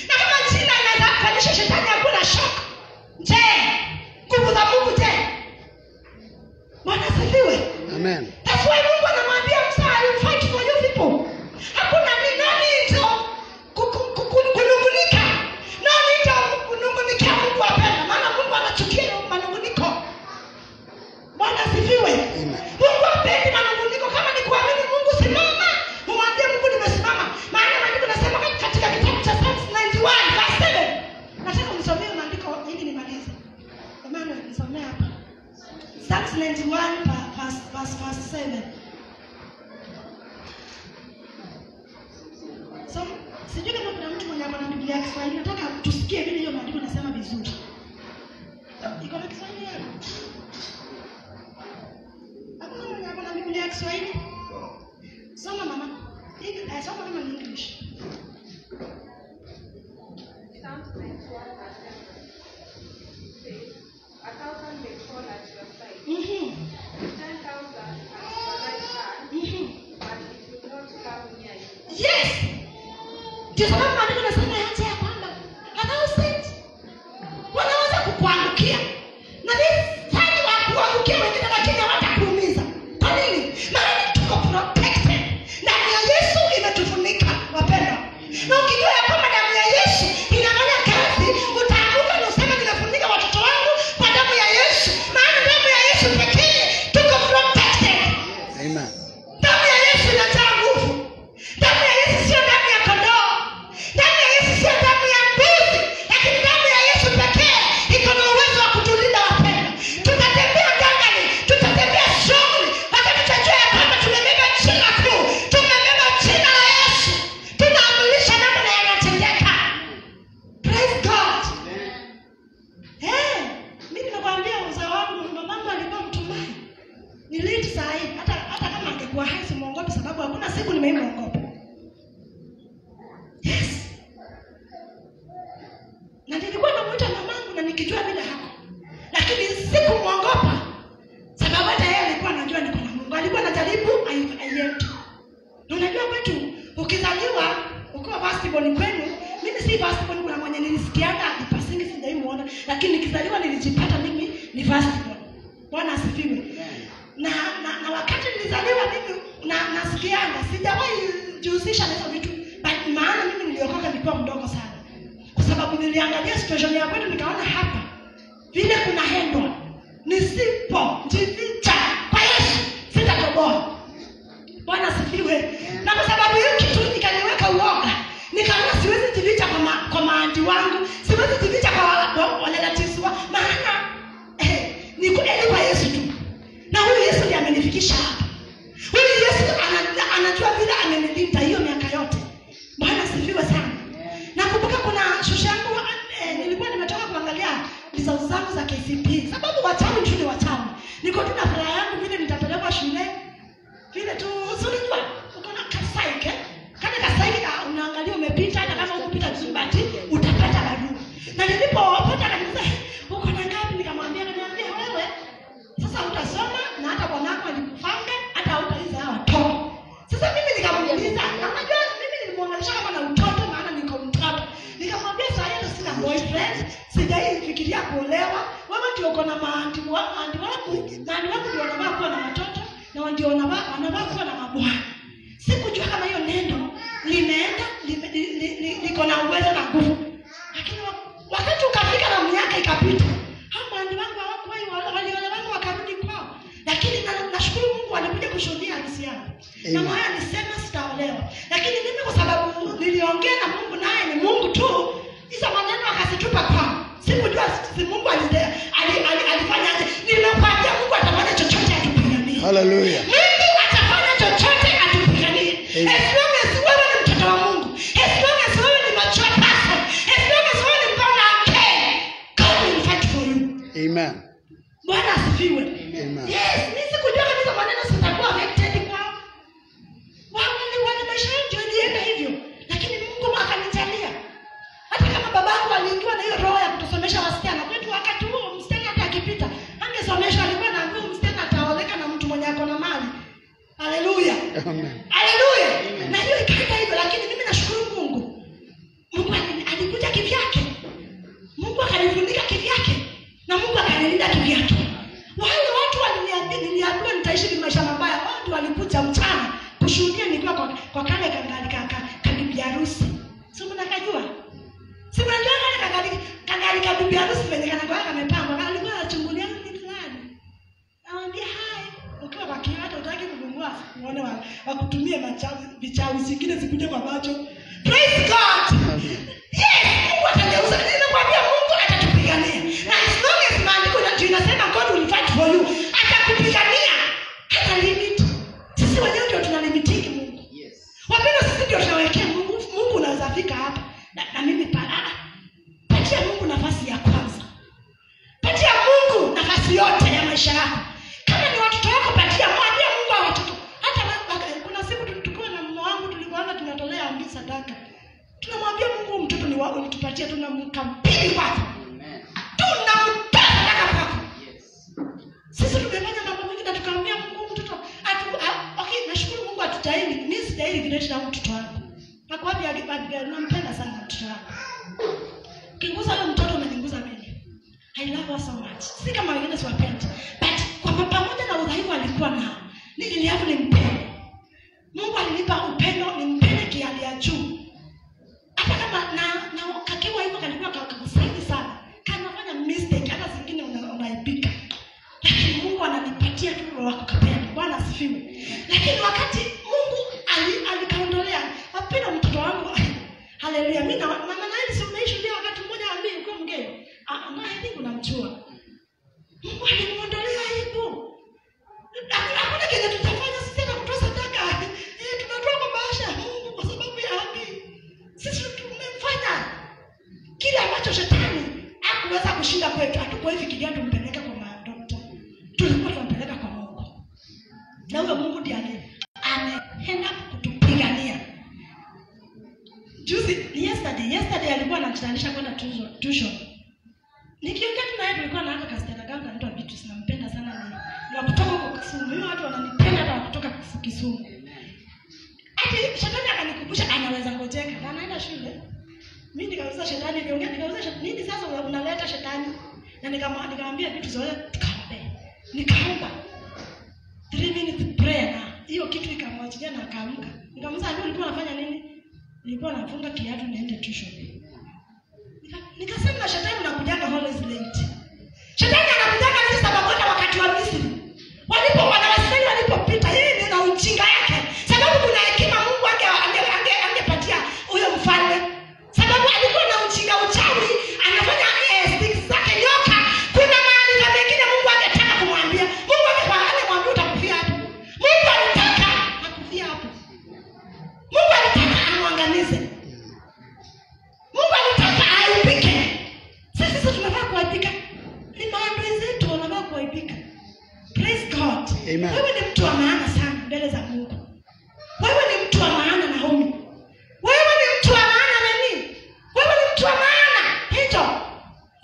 Na kama jina inaweza kufanyisha shetani hakuna shock. Je, nguvu za Mungu je? Bwana asifiwe. Amen. That's why Mungu anamwambia Musa, I will fight for you people. Hakuna ni nani hizo kunungunika. Nani hizo kunungunikia Mungu apenda. Maana Mungu anachukia manunguniko. Bwana asifiwe. Mungu hapendi manunguniko. Kama ni kuamini Mungu, simama. Mwambie Mungu nimesimama. Maana maandiko nasema katika kitabu cha Psalms 91 verse 7. Nataka msomee maandiko ili nimalize. Maana nisomea hapa. Psalms 91 verse 7. So, sijui kama kuna mtu mwenye ana Biblia ya Kiswahili. Nataka tusikie vile hiyo maandiko nasema vizuri. Iko na Kiswahili hapo? Hakuna mwenye ana Biblia ya Kiswahili? Soma mama. Soma kama ni English. Psalms 91 verse 7 says, 1,000 may fall at your side, 10,000 at your right hand, but it will not come near you. Yes. Ndio sababu maandiko nasema yote ya kwamba 1,000 wanaweza kukuangukia. Na this time wa kuangukia wengine lakini hawatakuumiza. Kwa nini? Maana tuko protected. Damu ya Yesu imetufunika, wapendwa. Na ukijua ya kwamba damu ya Yesu inafanya kazi, utaanguka na useme ninafunika watoto wangu kwa damu ya Yesu. Maana damu ya Yesu pekee tuko protected. Amen. Damu ya Yesu inajaa nguvu. Damu ya Yesu sio damu ya kondoo. Damu ya Yesu sio damu ya mbuzi. Lakini damu ya Yesu pekee iko na uwezo wa kutulinda, wapendwa. Tutatembea gangani, tutatembea shughuli, wakati tutajua ya kwamba tumebeba jina kuu. Tumebeba jina la Yesu. Tunaamrisha namna yanatendeka. Praise God. Mimi nakwambia uzao wangu, mamangu alikuwa mtumaini. Niliti saa hii, hata kama angekuwa hai simuogopi sababu hakuna siku nimemwogopa. Yes. Na nilikuwa namuita mamangu na nikijua vile hako. Lakini sikumuogopa sababu hata yeye alikuwa anajua niko na Mungu. Alikuwa anajaribu aiyetu. Na unajua kwetu ukizaliwa ukiwa firstborn kwenu, mimi si firstborn, kuna mwenye nilisikianga nipasingi sijaimuona, lakini nikizaliwa nilijipata mimi ni firstborn. Bwana asifiwe. Na wakati nilizaliwa mimi nasikianga sijawahi jihusisha na hizo vitu, maana mimi niliokoka nikiwa mdogo sana. Kwa sababu niliangalia situation ya kwetu nikaona hapa vile kuna hendwa, nisipojificha kwa Yesu sitatoboa. Bwana asifiwe. Na kwa sababu hiyo kitu ikaniweka uoga, nikaona siwezi jificha kwa maandi wangu, siwezi jificha kwa relatives wangu, maana niko kwa Yesu tu. Na huyu Yesu ndiye amenifikisha hapa. Huyu Yesu anajua vile amenilinda hiyo miaka yote. Bwana asifiwe sana. Nakumbuka kuna shosha yangu nilikuwa nimetoka kuangalia results zangu za KCPE. Sababu watamu shule watamu. Niko tu na furaha yangu vile nitapelekwa shule. Vile tu usilijua uko na kasaike. Kana kasaike unaangalia umepita, hata kama ukupita Zumbati utapata barua. Na nilipopata kanisa uko na ngapi, nikamwambia wewe sasa utasoma na hata bwanako alikufanga hata hautaiza hawa watoto. Sasa mimi nikamuuliza, unajua mimi nilimwongelesha kama na mtoto maana niko mtoto. Nikamwambia sasa hiyo sina boyfriend, sijaifikiria kuolewa. Wewe ndio uko na maandi wako, maandi wako ndio wanavaa kuwa na watoto na ndio wanavaa kuwa na mabwana. Sikujua kama hiyo neno limeenda liko na uwezo na nguvu. Lakini wakati ukafika na miaka ikapita, hao maandi wangu hawakuwa waliolewa wakarudi kwao. Lakini nashukuru Mungu alikuja kushuhudia harusi yangu. Na moyo alisema sitaolewa. Lakini mimi kwa sababu niliongea na Mungu naye ni Mungu tu, hizo maneno akazitupa kwao. Sikujua Mungu alifanyaje. Ninakwambia Mungu atafanya chochote atupiganie. Hallelujah. Mungu atafanya chochote atupiganie. As long as wewe ni mtoto wa Mungu, as long as wewe ni mature person, as long as wewe ni born again, God will fight for you. Amen. Bwana asifiwe. Amen. Yes, mimi sikujua kabisa maneno sitakuwa affected kwao. Wale maisha yangu yalienda hivyo. Lakini Mungu akanijalia. Hata kama babangu aliingiwa na hiyo roho ya kutosomesha wasichana, kwetu wakati huo msichana hata akipita angesomeshwa, alikuwa anaambiwa msichana ataoleka na mtu mwenye ako na mali. Haleluya. Amen. Haleluya. Na hiyo ikaenda hivyo, lakini mimi nashukuru Mungu. Mungu alikuja kivyake. Mungu akanifunika kivyake na Mungu akanilinda kivyake. Wale watu waliniambia nitaishi maisha mabaya, watu walikuja mchana kushuhudia nikiwa kwa kale bibi harusi. Sio mnakajua? Si mnajua kale bibi harusi venye kanakuwa kamepangwa, alikuwa anachungulia vitu gani? Anamwambia hai, ukiwa kwa kiatu utaki kugundua uone wakutumie vichawi zingine zikuje kwa macho. Praise God. Yes, Mungu atageuza. Ninakwambia Mungu atatupigania. Na as long as maandiko yanasema God will fight for you, atakupigania. Hata limit. Sisi wenyewe ndio tunalimitiki Mungu. Yes. Wapenda sisi ndio tunawekea Mungu. Mungu unaweza fika hapa na mimi parara. Patia Mungu nafasi ya kwanza. Patia Mungu nafasi yote ya maisha yako. Kama ni watoto wako, patia Mungu wa watoto. Hata kuna siku tulikuwa na mume wangu, tulikuwa tunatolea ambi sadaka. Tunamwambia Mungu mtoto ni wako, tupatie, tunamkabidhi kwako. Amen. Tunampa sadaka kwako. Yes. Sisi tumefanya mambo mengi na tukamwambia Mungu mtoto okay, nashukuru Mungu atutaili. Mimi sijaili vile na mtoto wangu. Nakwambia nampenda sana mtoto wangu. Kinguza yule mtoto umeniguza mimi. I love her so much. Si kama wengine siwapendi. But kwa pamoja na udhaifu alikuwa nao, niliafu nimpende. Mungu alinipa upendo nimpende kiasi ya juu. Hata kama na kakiwa hivyo kalikuwa kakusaidia sana. Kama fanya mistake hata zingine unaipika. Lakini Mungu ananipatia tu roho wako kapenda. Bwana asifiwe. Lakini wakati Mungu alikaondolea wapenda mtoto wangu. Haleluya. Mimi na mama nani sumeishi leo wakati mmoja ambii uko mgeni. Na hivi unamjua. Mungu alimuondolea hivyo. Hakuna kitu tutafanya sisi na kutoa sadaka. Tunatoa kwa bahasha Mungu kwa sababu ya ambii. Sisi tumemfanya kile ambacho shetani hakuweza kushinda kwetu. Hatukufikiria tumpeleke kwa madokta. Tulikuwa tumpeleka kwa Mungu. Na huyo Mungu ndiye anaenda kutupigania. Yesterday alikuwa anatutanisha kwenda tuition. Nikiongea tu naye tulikuwa naanza kastera gangu anaitwa Vitu, sinampenda sana ni wa kutoka kwa Kisumu. Hiyo watu wananipenda hata kutoka Kisumu. Ati shetani akanikumbusha anaweza ngojeka na anaenda shule. Mimi nikauliza shetani, nikauliza nini sasa unaleta shetani? Na nikamwambia Vitu zote tukaombe. Nikaomba 3 minutes prayer na hiyo kitu ikamwachilia na akaamka. Nikamuuliza ndio ulikuwa unafanya nini? Nilikuwa nafunga kiatu niende tuition. Nikasema shetani unakujaga always late. Shetani anakujaga hizo sababu wakati wa Misri. Wanawasili walipopita, yeye ni na ujinga yake. Sababu kuna hekima Mungu angepatia huyo mfalme. Sababu alikuwa na ujinga uchawi, anafanya sticks zake nyoka. Kuna mahali na mengine Mungu angetaka kumwambia. Mungu angemwambia utakufia hapo. Mungu alitaka akufia hapo. Mungu alitaka amwangamize. Mungu alitaka aibike. Sisi tunafaa kuaibika. Ni maadui zetu wanafaa kuaibika. Praise God. Amen. Wewe ni mtu wa maana sana mbele za Mungu. Wewe ni mtu wa maana Naomi. Wewe ni mtu wa maana nani? Wewe ni mtu wa maana. Hicho.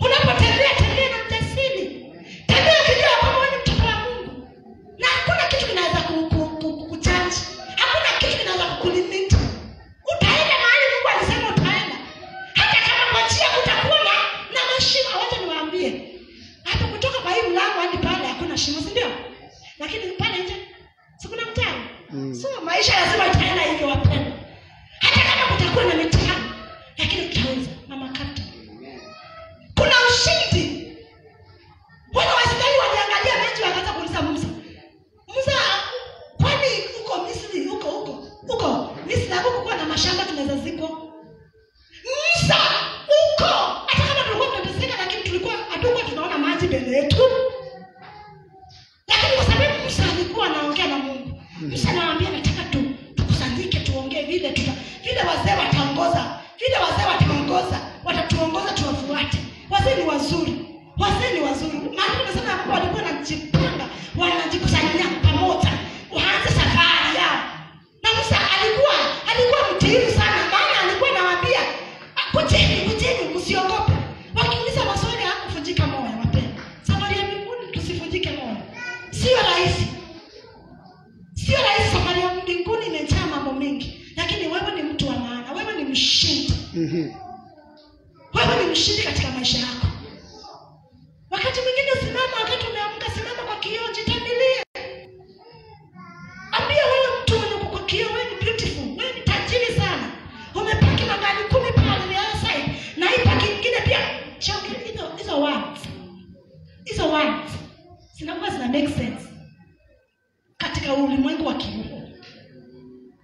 Unapotembea tembea na mjasiri. Tembea ukijua kwamba wewe ni mtoto wa Mungu. Na hakuna kitu kinaweza kukuchaji. Hakuna kitu kinaweza kukulimit. Utaenda mahali Mungu alisema utaenda. Hata kama kwa njia utakuwa na mashimo. Wacha niwaambie. Hata kutoka kwa hii mlango hadi pale hakuna shimo, si ndio? Lakini pale nje sikuna mtani. So maisha lazima itaenda hivyo wapendwa. Hata kama kutakuwa na mitihani, lakini utaweza na makata. Kuna ushindi. Wana wa Israeli waliangalia maji wakaanza kuuliza Musa, kwani uko Misri huko Misri hakukuwa na mashamba tunaweza ziko? Musa huko hata kama tulikuwa tunateseka, lakini tulikuwa hatukuwa tunaona maji mbele yetu. Lakini kwa sababu Musa alikuwa anaongea na Mungu, Musa anawaambia nataka tukusanyike tuongee vile wazee wataongoza, watatuongoza tuwafuate. Wazee ni wazuri. Maana tunasema hapo walikuwa wanajipanga, wanajikusanyia pamoja, waanze safari yao. Na Musa alikuwa mtiifu sana, maana alikuwa anawaambia kujeni msiogope. Wakiuliza maswali hakuvunjika moyo wapendwa. Safari ya mbinguni tusivunjike moyo. Sio rahisi safari ya mbinguni imejaa mambo mengi, lakini wewe ni mtu wa maana, wewe ni mshindi. ushindi katika maisha yako. Wakati mwingine simama, wakati umeamka simama kwa kioo, jitambilie. Ambia wewe mtu mwenye kwa kioo, wewe ni beautiful, wewe ni tajiri sana. Umepaki magari 10 pale ni outside. Na hii paki nyingine pia choke hizo words. Zinakuwa zina make sense katika ulimwengu wa kiroho.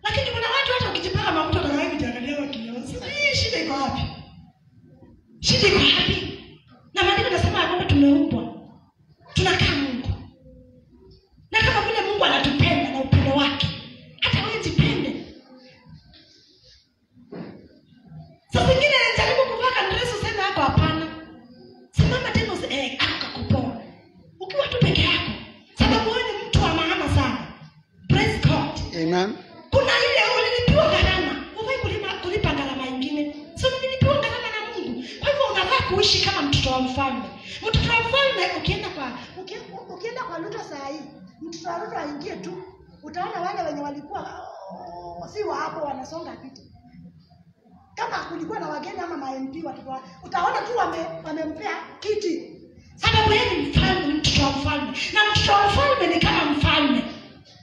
Lakini kuna watu hata ukijipaka mafuta na wewe ukiangalia kwa kioo, shida iko wapi? Shida iko wapi? Na maandiko yanasema kwamba tumeumbwa, tunakaa Mungu. Na kama vile Mungu anatupenda na upendo wake, hata wewe jipende. Sasa zingine jaribu kuvaa dress useme hapo hapana. Simama tena akakupoa. Ukiwa tu peke yako, sababu wewe ni mtu wa maana sana. Praise God. Amen. Kuna ile ulilipiwa gharama, ufai kulipa gharama nyingine. Sio ulilipiwa gharama na Mungu. Kwa hivyo unafaa kuishi kama mtoto wa mfalme. Mtoto wa mfalme ukienda kwa Luto saa hii, mtoto wa Luto aingie tu, utaona wale wenye walikuwa si wa hapo wanasonga pita. Kama kulikuwa na wageni ama ma-MP watu, utaona tu wamempea kiti. Sababu yeye ni mfalme, mtoto wa mfalme. Na mtoto wa mfalme ni kama mfalme.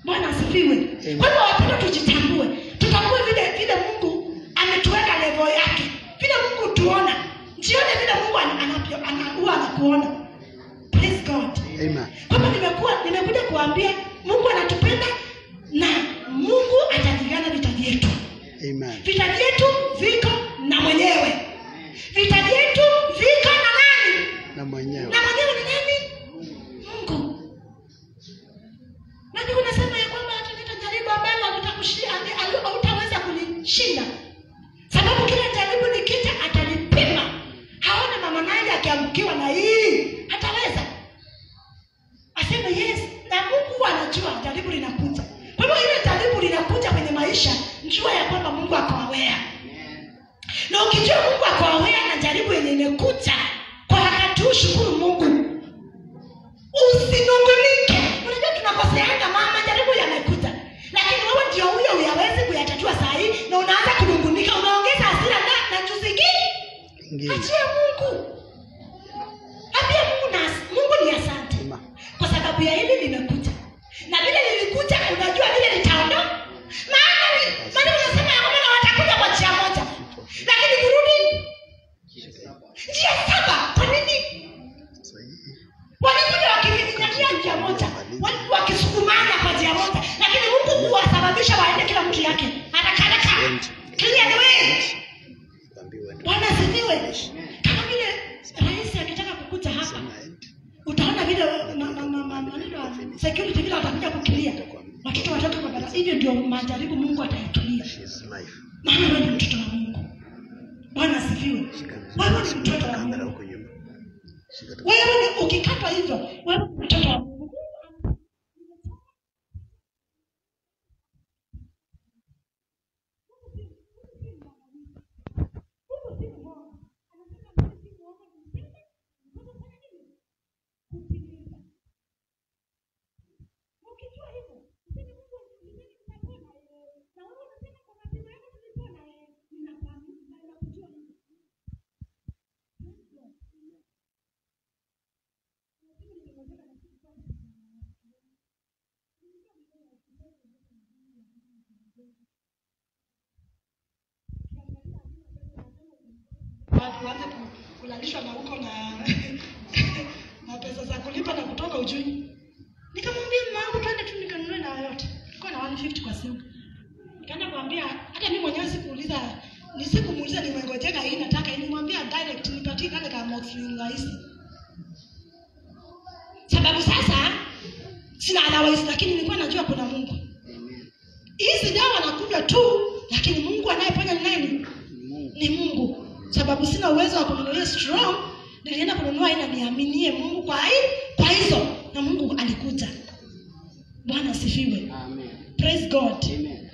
Bwana asifiwe. Kwa hivyo wapenda tujitambue. Tutambue vile Mungu ametuweka level yake. Vile Mungu tuona. Jione vile Mungu anakuona. Praise God. Amen. Kwa hivyo nimekuja kuambia Mungu anatupenda na Mungu atapigana vita vyetu. Amen. Vita vyetu viko na mwenyewe. Vita vyetu viko na nani? Na mwenyewe. Na mwenyewe ni nani? Mungu. Nani unasema ya kwamba hata nitajaribu ambalo utakushinda, hautaweza kunishinda. Sababu kila jaribu nikita atanipima. Haona mama naye akiangukiwa na hii, hataweza. Asema yes, na Mungu anajua jaribu linakuja. Kwa hivyo ile jaribu linakuja kwenye maisha, njua ya kwamba Mungu ako aware. Na ukijua Mungu ako aware na jaribu yenye imekuja, kwa wakati huu shukuru Mungu. Usinungunike. Unajua tunakoseanga mama, jaribu yamekuja. Lakini wewe ndio huyo uyawezi kuyatatua saa hii na unaanza kunungunika, unaongeza hasira na chuzi nyingi. Achia Mungu. Ambia Mungu ni asante. Kwa sababu ya hili limekuja. Na vile lilikuja unajua vile litaondoka. Maana unasema ya kwamba watakuja kwa njia moja. Lakini kurudi njia 7. Kwa nini? Walikuja wakivinyatia njia moja. Wakisukumana kwa njia moja. Lakini Mungu huwasababisha waende kila mtu yake. Haraka. Clear the way. Bwana asifiwe. Kama vile rais akitaka kukuja hapa, utaona vile security vile watakuja kukilia. Watoto watoka kwa barabara. Hivyo ndio majaribu Mungu atayatumia. Maana wewe ni mtoto wa Mungu. Bwana asifiwe. Wewe ni mtoto wa Mungu. Wewe ukikatwa hivyo, wewe ni mtoto wa Mungu. Tuanze kulalishwa na huko na pesa za kulipa na kutoka ujui. Nikamwambia mwanangu twende tu nikanunue na yote. Nilikuwa na 150 kwa simu. Nikaenda kumwambia hata mimi mwenyewe sikumuuliza nimengojeka hii nataka hii, nimwambia direct nipatie kale kama offering rahisi. Sababu sasa sina otherwise, lakini nilikuwa najua kuna Mungu. Hizi dawa nakunywa tu, lakini Mungu anayeponya ni nani? Ni Mungu. Sababu sina uwezo wa kununua strong, nilienda kununua ina niaminie Mungu kwa hizo, na Mungu alikuja. Bwana asifiwe. Amen. Praise God. Amen.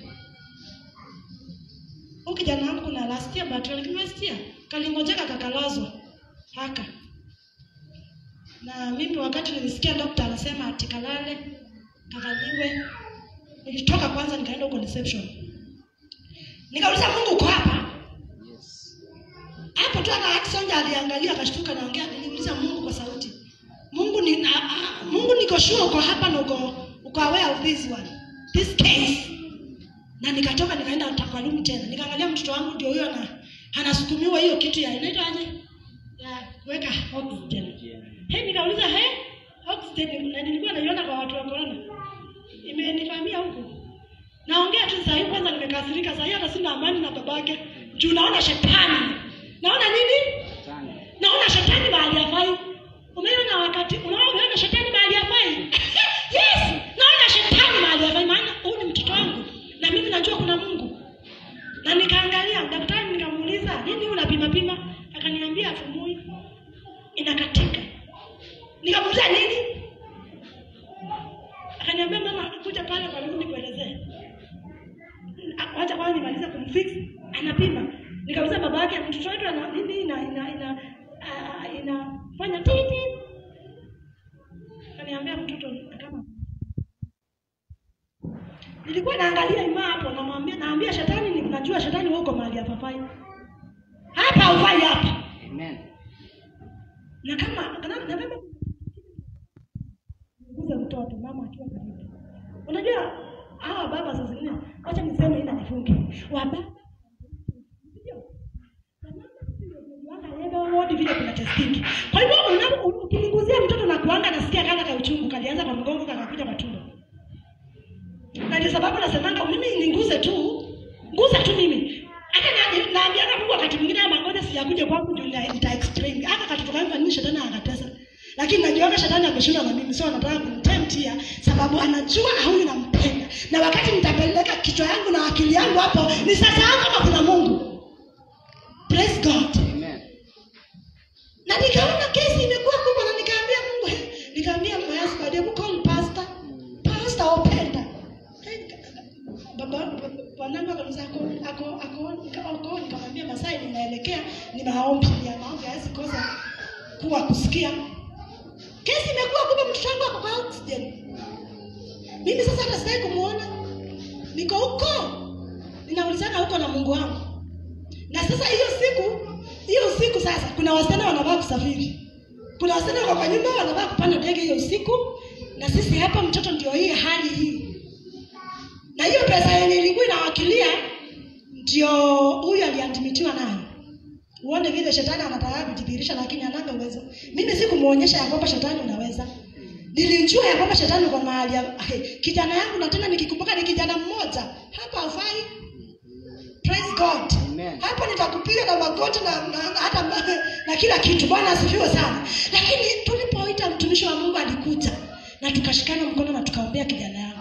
Ukijana wangu kuna last year but last year kalingojeka kakalazwa haka. Na mimi wakati nilisikia daktari anasema ati kalale, kakaliwe, nilitoka kwanza nikaenda huko reception. Nikauliza Mungu uko hapa? Hapo tu akasonga, aliangalia akashtuka, naongea. Niliuliza Mungu kwa sauti, Mungu niko sure uko hapa na uko aware of this case. Na nikatoka nikaenda kwa room tena. Nikaangalia mtoto wangu ndio huyo anasukumiwa hiyo kitu ya inaitwa aje? Ya kuweka oxygen. Nikauliza oxygen na nilikuwa naiona kwa watu wa corona. Imenifamia huko. Naongea tu sasa hivi, kwanza nimekasirika sasa hivi, hata sina amani na babake. Juu naona shetani. Naona nini? Shetani. Naona shetani mahali hafai. Umeona wakati unaona shetani mahali hafai? Yes, naona shetani mahali hafai, maana huyu ni mtoto wangu na mimi najua kuna Mungu. Na nikaangalia daktari, nikamuuliza, "Nini unapima?" Akaniambia afumui inakatika. Nikamuuliza nini? Akaniambia, "Mama, kuja pale kwa mimi nikuelezee." Acha kwanza nimalize kumfix, anapima. Nikauliza baba yake, "Mtoto wetu ana nini inafanya titi?" Akaniambia mtoto kama nilikuwa naangalia ima hapo, naambia shetani, ninajua shetani wewe uko mahali hapa fai. Hapa ufai hapa. Amen. Na kama nguza mtoto mama akiwa karibu. Unajua hawa baba sasa zingine, acha niseme ina nifunge. Wa baba ndio. Wote vile kuna testing. Kwa hivyo ukilinguzia mtoto na kuanga nasikia kana ka uchungu, kalianza kwa mgongo kakakuja kwa tumbo. Na ndio sababu nasemanga mimi ninguze tu mimi. Hata naambia Mungu wakati mwingine mangoja siyakuja kwangu ndio nita explain. Hata katoto kangu nini shetani anatesa. Lakini najua shetani ameshinda na mimi, sio anataka kunitemptia sababu anajua huyu nampenda. Na wakati nitapeleka kichwa yangu na akili yangu hapo, ni sasa kama kuna Mungu. Praise God. Amen. Na nikaona kesi imekuwa kubwa, na nikaambia Mungu, nikaambia Mwenyezi baada ya call pastor openda. Baba wananga kanisa ako nikamwambia Masai ninaelekea ni maombi hawezi kosa kuwa kusikia. Kesi imekuwa kubwa, mtoto wangu ako kwa oxygen. Mimi sasa hata sitaki kumuona. Niko huko. Ninaulizana huko na Mungu wangu. Na sasa hiyo siku sasa kuna wasichana wanavaa kusafiri. Kuna wasichana wako kwa nyumba wanavaa kupanda ndege hiyo usiku, na sisi hapa mtoto ndio hii hali hii. Na hiyo pesa yenye ilikuwa inawakilia ndio huyu aliandimitiwa nayo. Uone vile shetani anataka kujidhihirisha, lakini ananga uwezo. Mimi sikumuonyesha ya kwamba shetani unaweza. Nilijua ya kwamba shetani kwa mahali ya kijana yangu, na tena nikikumbuka ni kijana mmoja. Hapa hufai. Praise God. Amen. Hapa nitakupiga na magoti na hata na kila kitu. Bwana asifiwe sana. Lakini tulipoita mtumishi wa Mungu alikuja na tukashikana mkono na tukaombea kijana yangu.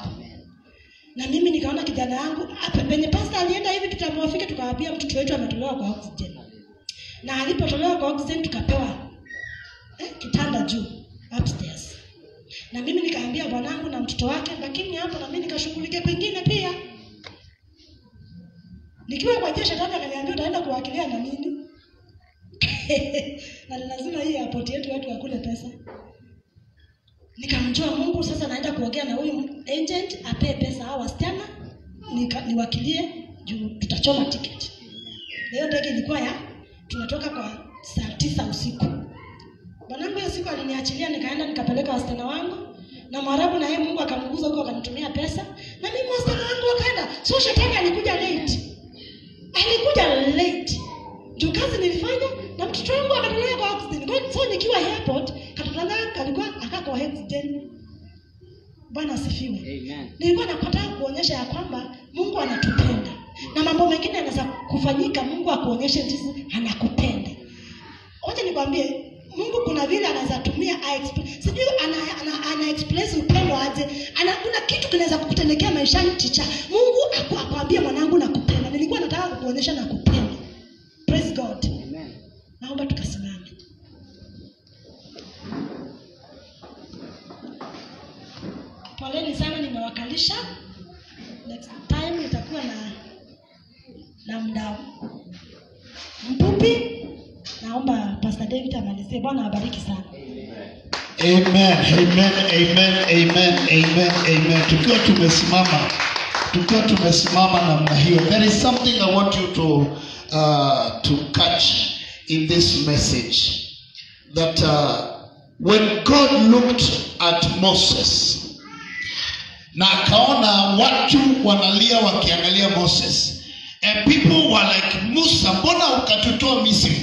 Na mimi nikaona kijana yangu hapa penye pastor alienda hivi, tutamwafika tukawaambia mtoto wetu ametolewa kwa oxygen. Na alipotolewa kwa oxygen tukapewa kitanda juu upstairs. Na mimi nikaambia bwanangu na mtoto wake, lakini hapo na mimi nikashughulike kwingine pia. Nikiwa kwa jeshi shetani akaniambia utaenda kuwakilia na nini? Na lazima hii airport yetu watu wakule pesa. Nikamjua Mungu, sasa naenda kuongea na huyu agent ape pesa hao wasichana niwakilie juu tutachoma ticket. Leo ndege ilikuwa tunatoka kwa saa 9 usiku. Bwanangu hiyo siku aliniachilia, nikaenda nikapeleka wasichana wangu na Mwarabu, na yeye Mungu akamguza huko akanitumia pesa na mimi wasichana wangu wakaenda. So shetani alikuja late. Juu kazi nilifanya na mtoto wangu akatolewa kwa oxygen. So nikiwa airport katolewa alikuwa akako oxygen. Bwana asifiwe. Amen. Nilikuwa napata kuonyesha ya kwamba Mungu anatupenda. Na mambo mengine yanaweza kufanyika Mungu akuonyeshe jinsi anakupenda. Wacha nikwambie, Mungu kuna vile anaweza tumia sijui ana express upendo aje. Kuna kitu kinaweza kukutendekea maishani ticha. Mungu akwambia mwanangu nakupenda. Nilikuwa nataka kukuonyesha nakupenda. Praise God. Amen. Naomba tukasimame. Poleni sana nimewakalisha. Next time nitakuwa na muda mfupi. Naomba Pastor David amalizie. Bwana awabariki sana. Amen. Amen. Amen. Amen. Amen. Amen. Tukiwa tumesimama namna hiyo, there is something I want you to catch in this message that when God looked at Moses na akaona watu wanalia wakiangalia Moses, and people were like, Musa, mbona ukatutoa Misri?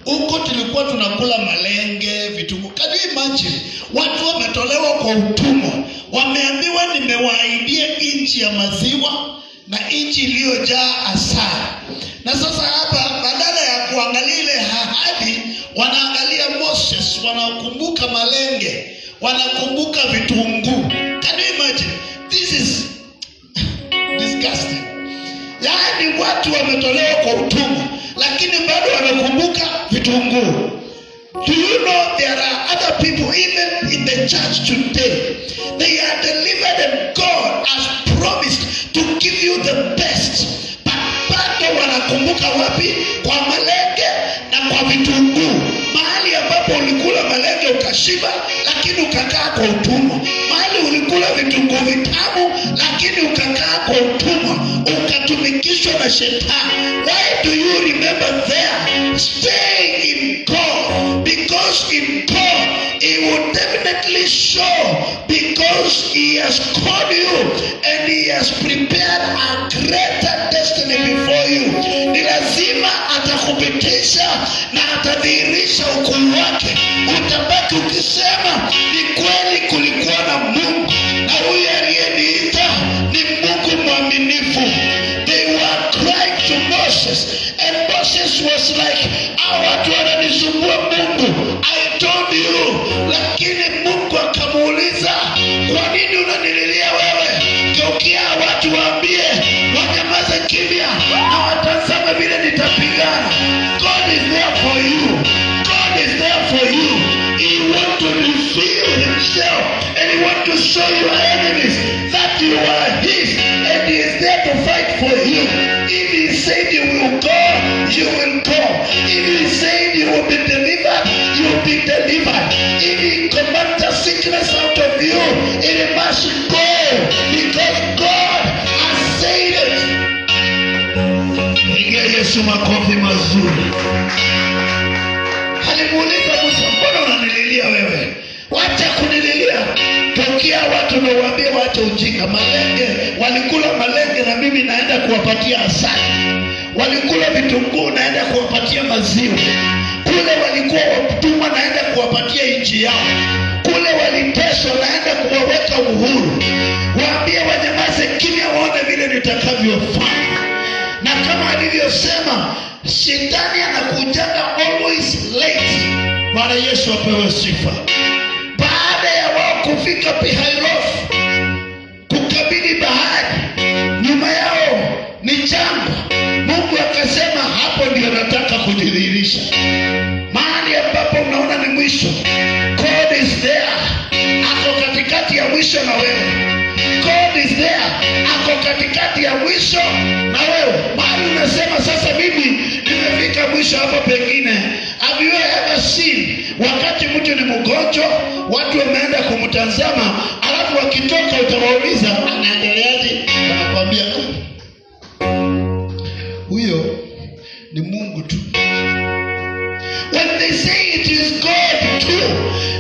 Huko tulikuwa tunakula malenge, vitunguu. Can you imagine? Watu wametolewa kwa utumwa. Wameambiwa nimewaahidia nchi ya maziwa na nchi iliyojaa asali. Na sasa hapa badala ya kuangalia ile ahadi, wanaangalia Moses, wanakumbuka malenge, wanakumbuka vitunguu. Can you imagine? This is disgusting. Yaani watu wametolewa kwa utumwa, lakini bado wanakumbuka vitunguu. Do you know there are other people even in the church today? They are delivered and God has promised to give you the best. But bado wanakumbuka wapi? Kwa malenge na kwa vitunguu. Mahali ambapo ulikula malenge ukashiba, lakini ukakaa kwa utumwa. Mahali ulikula vitunguu vitamu, lakini ukakaa kwa utumwa, ukatumikishwa na shetani. Why do you remember there? Stay in God, because in God He will definitely show, because He has called you and He has prepared a greater destiny before you. Ni lazima atakupitisha na atadhihirisha ukuu wake. Utabaki ukisema ni kweli kulikuwa na Mungu, na huyu aliyeniita ni Mungu mwaminifu. They were crying to Moses, and Moses was like, watu wananisumbua Mungu, I told you. Lakini Mungu akamuuliza, kwa nini unanililia wewe? Geukia watu waambie wanyamaze kimya na watazame vile nitapigana. God is there for you. God is there for you. He wants to reveal himself, and he wants to show your enemies that you are his, and he is there to fight for you. If he said you will go, you will go. If he said you will be delivered, you will be delivered. If he commands the sickness out of you, it must go, because God has said it. Pigia Yesu makofi mazuri. Alimuuliza Musa, mbona unanililia wewe? Wacha kunililia. Tokea watu na uambie wacha ujinga. Malenge, walikula malenge na mimi naenda kuwapatia asali. Walikula vitunguu naenda kuwapatia maziwa. Kule walikuwa watumwa naenda kuwapatia nchi yao. Kule waliteswa naenda kuwaweka uhuru. Waambie wanyamaze kimya waone vile nitakavyofanya. Na kama alivyosema, shetani anakujaga always late. Bwana Yesu apewe sifa. Baada ya wao kufika Pi-Hahiroth kukabili bahari, nyuma yao ni jangwa. Mungu akasema hapo ndio nataka kujidhihirisha. Mahali ambapo unaona ni mwisho, God is there. Ako katikati ya mwisho na wewe. God is there. Ako katikati ya mwisho na wewe. Mahali unasema sasa mimi nimefika mwisho hapo pengine. Have you ever seen wakati mtu ni mgonjwa, watu wameenda kumtazama, alafu wakitoka utawauliza anaendeleaje? Wanakuambia huyo ni Mungu tu. When they say it is God too,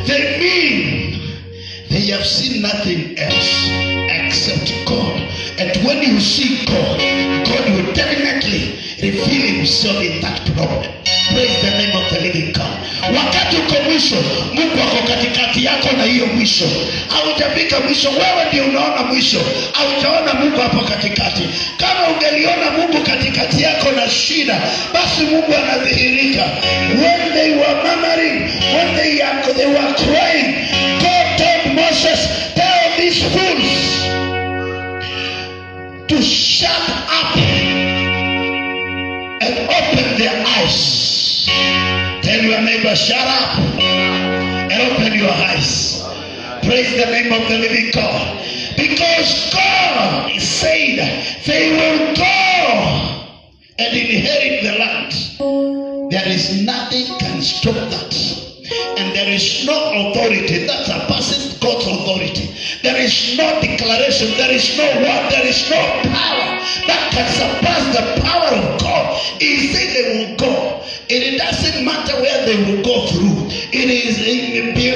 they mean they have seen nothing else except God. And when you see God, God will definitely reveal himself in that problem. Praise the name of the living God. Wakati uko mwisho, Mungu ako katikati yako na hiyo mwisho. Haujafika mwisho, wewe ndio unaona mwisho. Haujaona Mungu hapo katikati. Kama ungeliona Mungu katikati yako na shida, basi Mungu anadhihirika. When they were murmuring, when they were crying, God told Moses, tell these fools to shut up and open their eyes. Tell your neighbor, shut up and open your eyes. Praise the name of the living God. Because God said they will go and inherit the land. There is nothing can stop that. And there is no authority that surpasses God's authority. There is no declaration, there is no word, there is no power that can surpass the power of God. He said they will go It doesn't matter where they will go through. It is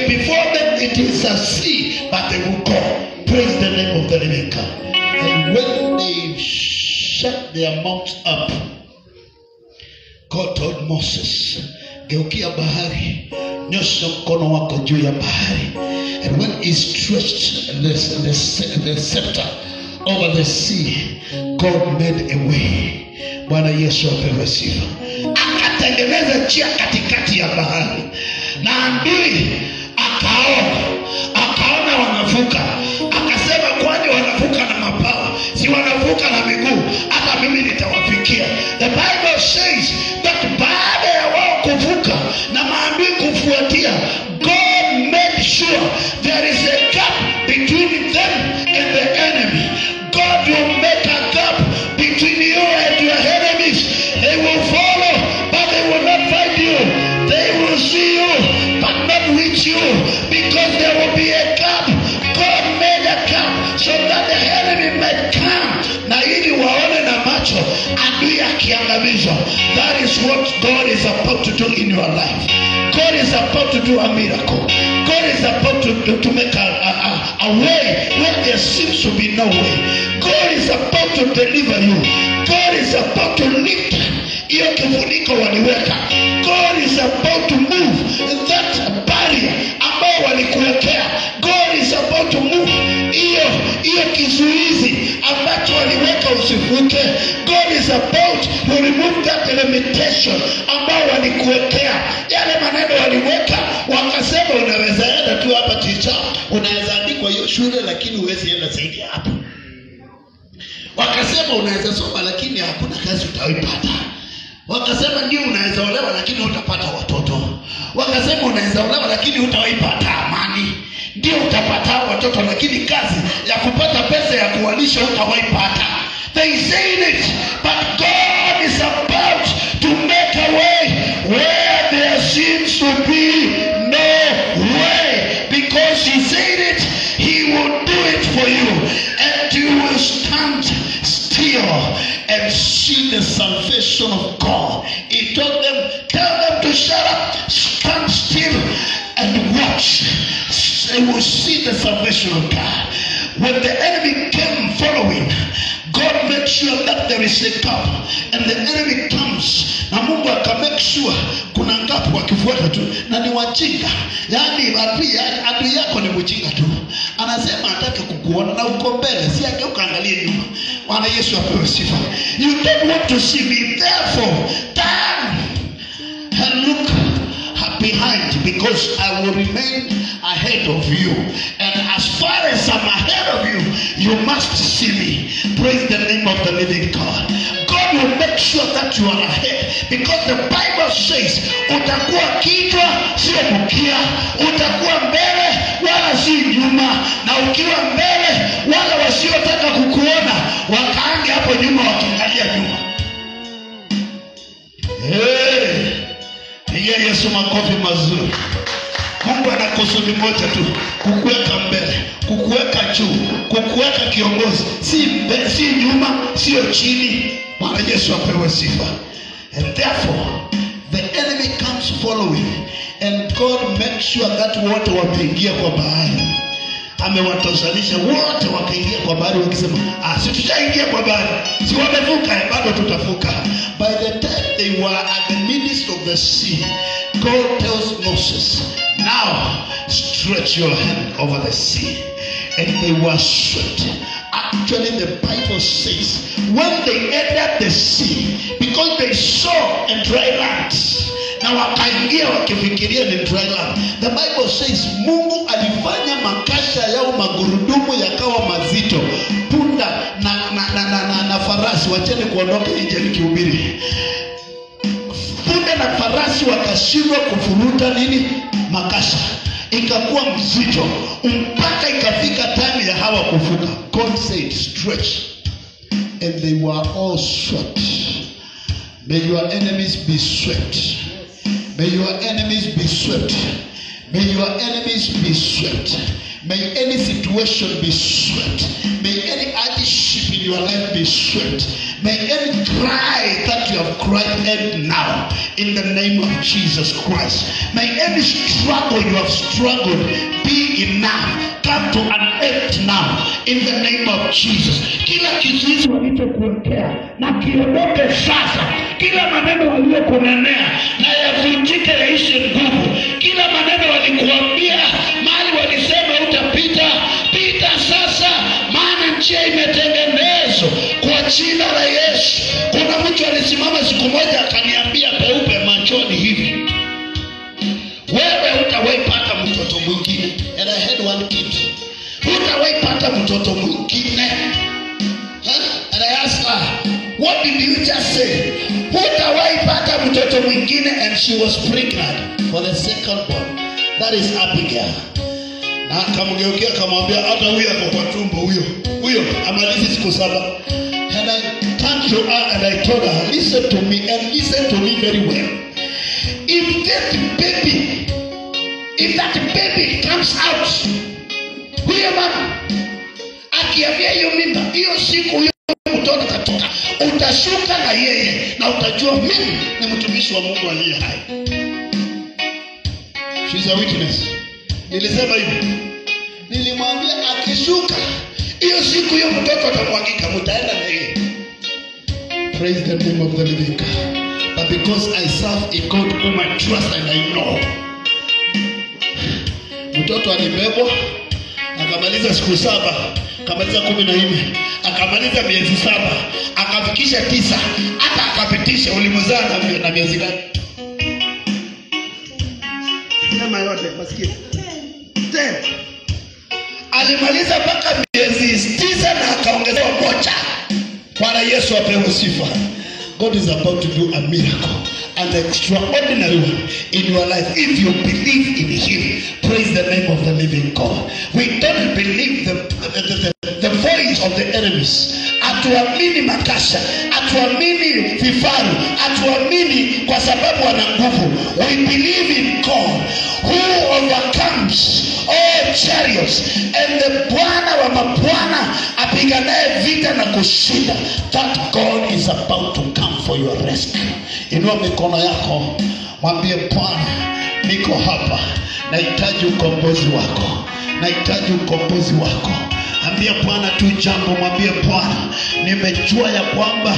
before them, it is a sea, but they will go. Praise the name of the living God. And when they shut their mouths up, God told Moses, geukia bahari, nyosha mkono wako juu ya bahari. And when he stretched the scepter over the sea, God made a way. Bwana Yesu apewe sifa. Akatengeneza njia katikati ya bahari. Na adui akaona wanavuka. Akasema, kwani wanavuka na mabawa? Si wanavuka na miguu, hata mimi nitawafikia. The Bible says that baada ya wao kuvuka na maadui kufuatia, God made sure there is a gap between them and the enemy. God will make a gap between you and your enemies. They will follow, but they will not find you. They will see you, but not reach you, because there will be a gap. God made a gap so that the enemy may come. Na ili waone na macho adui akiangamizwa. That is what God is about to do in your life. God is about to do a miracle. God is about to make a way where there seems to be no way. God is about to deliver you. God is about to lift hiyo kifuniko waliweka. God is about to move that barrier ambao walikuwekea. God is about to move hiyo kizuizi ambacho waliweka usivuke. God is about to remove that limitation ambao walikuwekea. Yale maneno waliweka, wakasema unaweza enda tu hapa ticha, unaweza andikwa hiyo shule lakini huwezi enda zaidi hapo. Wakasema unaweza soma lakini hakuna kazi utaipata. Wakasema ndio unaweza olewa lakini hutapata watoto. Wakasema unaweza olewa lakini hutaipata amani. Ndio utapata watoto lakini kazi ya kupata pesa ya kuwalisha hutaipata. They said it, but God is about to make a way where there seems to be no way. Because he said it, he will do it for you. And you will stand still and see the salvation of God. He told them, tell them to shut up, stand still and watch. They will see the salvation of God. When the enemy came following, God made sure that there is a gap, and the enemy comes. Na Mungu akamake sure kuna gap wakifuata tu, na ni wajinga. Yaani adui yako ni mjinga tu. Anasema hataki kukuona na uko mbele, si ageuka angalie nyuma. Bwana Yesu apewe sifa. You don't want to see me, therefore turn and look behind, because I will remain ahead of you, and as far as I'm ahead of you, you must see me. Praise the name of the living God. God will make sure that you are ahead, because the Bible says utakuwa kichwa sio mkia, utakuwa mbele wala si nyuma, na ukiwa mbele wala wasiotaka kukuona wakaange hapo nyuma wakiangalia nyuma. Pigia Yesu makofi mazuri. Mungu ana kusudi moja tu, kukuweka mbele, kukuweka juu, kukuweka kiongozi, si nyuma, sio chini. Bwana Yesu apewe sifa. And therefore the enemy comes following, and God makes sure that wote wameingia kwa bahari. Amewatoshanisha wote wakaingia kwa bahari, wakisema si tutaingia kwa bahari, si wamevuka, bado tutavuka. By the time they were at the midst of the sea, God tells Moses, now stretch your hand over the sea. And they were swept. Actually the Bible says when they entered the sea, because they saw a dry land, na wakaingia wakifikiria ni dry land, the Bible says Mungu alifanya makasha yao magurudumu yakawa mazito. Punda na farasi, wacheni kuondoka nje nikihubiri. Punda na farasi wakashindwa kufuruta makasha, ikakuwa mzito mpaka ikafika time ya hawa kuvuka. God said stretch, and they were all swept. May your enemies be swept. May your enemies be swept. May your enemies be swept. May any situation be swept. May any hardship in your life be swept. May any cry that you have cried end now in the name of Jesus Christ. May any struggle you have struggled be enough. Come to an end now in the name of Jesus. Kila kizuizi walichokuwekea na kiondoke sasa. Kila maneno waliokunenea na yavunjike yaishe nguvu. Kila maneno walikuambia mahali walisema utapita, pita sasa, maana njia imetengenezwa kwa jina la Yesu. Kuna mtu alisimama siku moja akaniambia peupe machoni hivi, wewe hutawaipata mtoto mwingine. And I had one kid. Hutawaipata mtoto mwingine. And I asked her, what did you just say? Hutawaipata mtoto mwingine. And she was pregnant for the second born. That is Abigail. Na akamgeukia akamwambia hata huyo ako kwa tumbo huyo amalizi siku 7. And I turned to her and I told her, listen to me and listen to me very well. If that baby comes out, huyo mama akiavia hiyo mimba, hiyo siku huyo mtoto atatoka, utashuka na yeye na utajua mimi ni mtumishi wa Mungu aliye hai. She's a witness. Nilisema hivi, nilimwambia akishuka hiyo siku hiyo mtoto atamwagika, mtaenda na yeye. Praise the name of the living God. But because I serve a God whom I trust and I know, mtoto alibebwa akamaliza siku 7, akamaliza 14, akamaliza miezi 7, akafikisha 9, hata akapitisha ulimzaa na miezi ngapi? Sema yote masikia. 10. Alimaliza mpaka miezi 9 na akaongezewa 1. Bwana Yesu apewe sifa. God is about to do a miracle, an extraordinary one in your life if you believe in Him. Praise the name of the living God. We don't believe the voice of the enemies. Atuamini makasha, atuamini vifaru, atuamini kwa sababu wana nguvu. We believe in God who overcomes all chariots, and the Bwana wa mabwana apiganaye vita na kushinda. That God is about to come for your rescue. Inua mikono yako, mwambie Bwana, niko hapa, nahitaji ukombozi wako, nahitaji ukombozi wako. Ambia Bwana tu jambo, mwambie Bwana, nimejua ya kwamba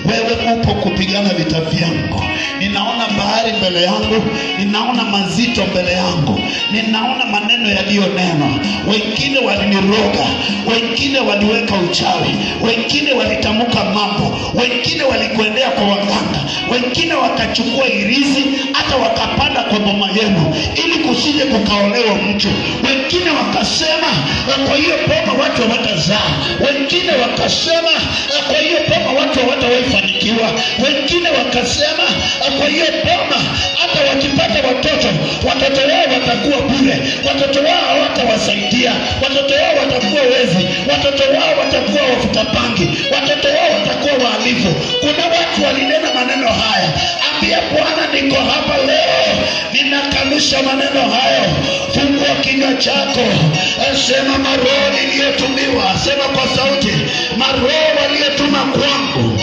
wewe upo kupigana vita vyangu. Ninaona bahari mbele yangu, ninaona mazito mbele yangu, ninaona maneno yaliyonenwa. Wengine waliniroga, wengine waliweka uchawi, wengine walitamka mambo, wengine walikwendea kwa waganga, wengine wakachukua irizi hata wakapanda kwa boma yenu ili kusije kukaolewa mtu. Wengine wakasema kwa hiyo boma watu watazaa, wengine wakasema kwa hiyo boma watu hawatafanikiwa, wengine wakasema kwa hiyo boma hata wakipata watoto wao watakuwa bure, watoto wao hawatawasaidia, watoto wao watakuwa wezi, watoto wao watakuwa wafuta bangi, watoto wao watakuwa wahalifu. Kuna watu walinena maneno haya. Ambia Bwana, niko hapa leo, ninakanusha maneno hayo. Fungua kinywa chako, sema maroho niliyotumiwa, sema kwa sauti, maroho waliyotuma kwangu,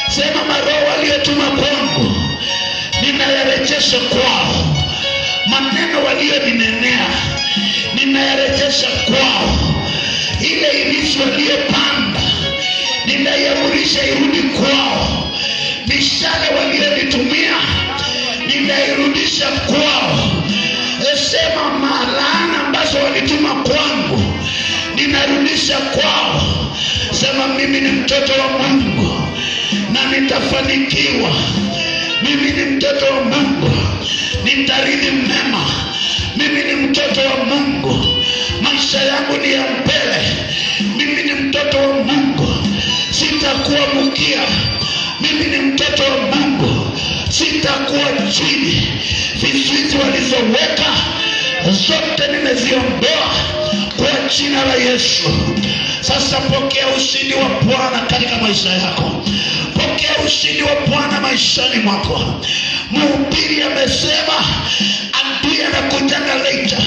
sema maroho waliyotuma kwangu, ninayarejesha kwao. Maneno waliyonenea ninayarejesha kwao. Ile ilizo waliyopanda ninaiamrisha irudi kwao. Mishale waliyonitumia ninairudisha kwao. Sema malaana ambazo walituma kwangu ninarudisha kwao. Sema mimi ni mtoto wa Mungu na nitafanikiwa. Mimi ni mtoto wa Mungu, nitarithi mema. Mimi ni mtoto wa Mungu, maisha yangu ni ya mbele. Mimi ni mtoto wa Mungu, sitakuwa mkia. Mimi ni mtoto wa Mungu, sitakuwa chini. Vizuizi walizoweka zote nimeziondoa kwa jina la Yesu. Sasa pokea ushindi wa Bwana katika maisha yako. Pokea ushindi wa Bwana maishani mwako. Mhubiri amesema adui anakutana later.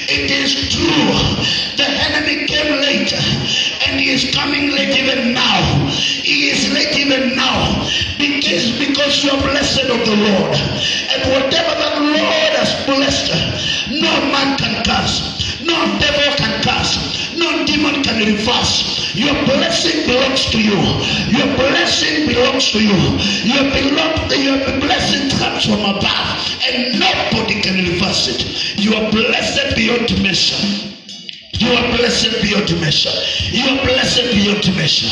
It is true. coming late even now. He is late even now. Because you are blessed of the Lord. And whatever the Lord has blessed, no man can curse. No devil can curse. No demon can reverse. Your blessing belongs to you. Your blessing belongs to you. Your blessing comes from above, and nobody can reverse it. You are blessed beyond measure. You are blessed beyond measure. You are blessed beyond measure.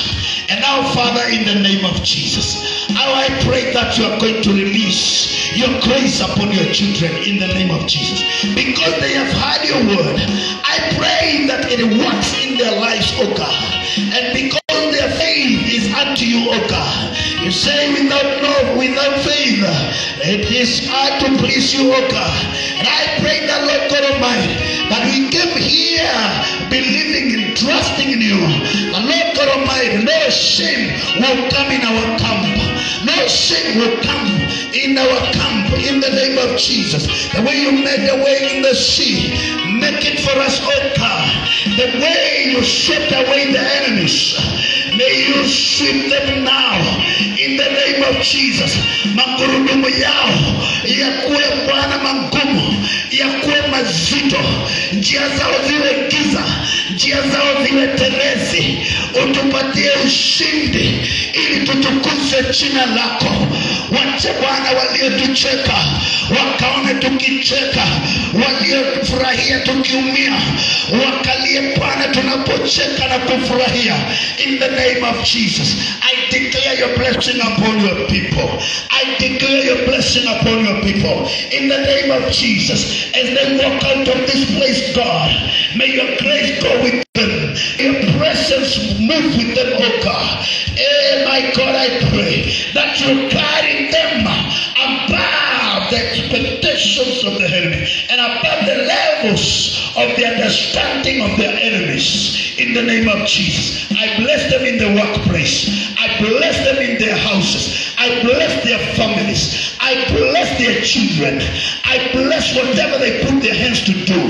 And now, Father, in the name of Jesus, I pray that you are going to release your grace upon your children in the name of Jesus. Because they have heard your word, I pray that it works in their lives, oh God. And because their faith is unto you, oh God. You say without faith, it is hard to please you, oh God. And I pray that, Lord God Almighty, that we came here believing and trusting in you. And Lord God Almighty, no shame will come in our camp. No shame will come in our camp in the name of Jesus. The way you made the way in the sea, make it for us, oh God. The way you swept away the enemies, may you sweep them now in the name of Jesus. Magurudumu yao yakuwe Bwana magumu, yakuwe mazito, njia zao ziwe giza, njia zao ziwe terezi. Utupatie ushindi ili tutukuze jina lako. Wache Bwana waliotucheka wakaone tukicheka, waliofurahia tukiumia wakalie Bwana tunapocheka na kufurahia. In the name of Jesus, I declare your blessing upon your people. I declare your blessing upon your people. In the name of Jesus, as they walk out of this place, God, may your grace go with them. Your presence move with them, oh God. My God, I pray that you carry them above the expectations of the enemy and above the levels of the understanding of their enemies. In the name of Jesus, I bless them in the workplace. I bless them in their houses. I bless their families. I bless their children. I bless whatever they put their hands to do.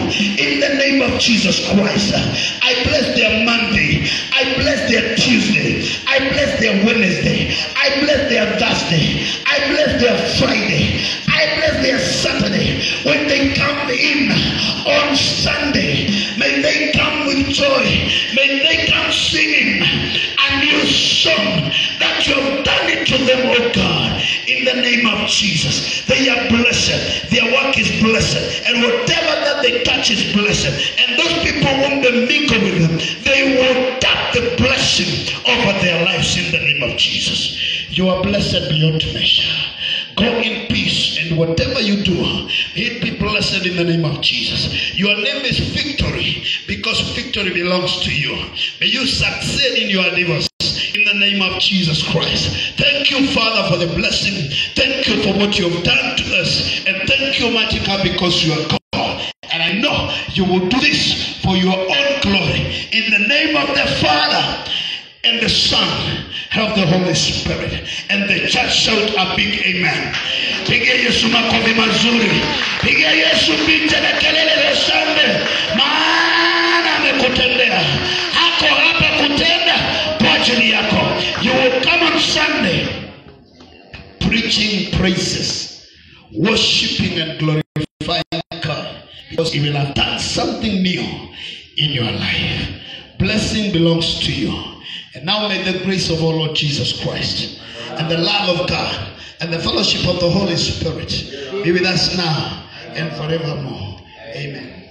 In the name of Jesus Christ, I bless their Monday. I bless their Tuesday. I bless their Wednesday. I bless their Thursday. I bless their Friday. I bless their Saturday. When they come in on Sunday, may they come with joy. May they come singing a new song that you have done it to them, oh God. In the name of Jesus, they are blessed. Their work is blessed. And whatever that they touch is blessed. And those people, when they mingle with them, they will tap the blessing over their lives in the name of Jesus. You are blessed beyond measure. Go in peace, and whatever you do, it be blessed in the name of Jesus. Your name is victory, because victory belongs to you. May you succeed in your endeavors in the name of Jesus Christ. Thank you, Father, for the blessing. Thank you for what you have done to us, and thank you, mighty God, because you are God. And I know you will do this for your own glory. In the name of the Father and the Son and of the Holy Spirit. And the church shout a big amen. Pigia Yesu makofi mazuri. Pigia Yesu picha na kelele za shangwe. Maana amekutendea. Hako hapa kutenda kwa ajili yako. You will come on Sunday preaching praises, worshiping and glorifying God, because He will have done something new in your life. Blessing belongs to you. And now may the grace of our Lord Jesus Christ and the love of God and the fellowship of the Holy Spirit be with us now and forevermore. Amen.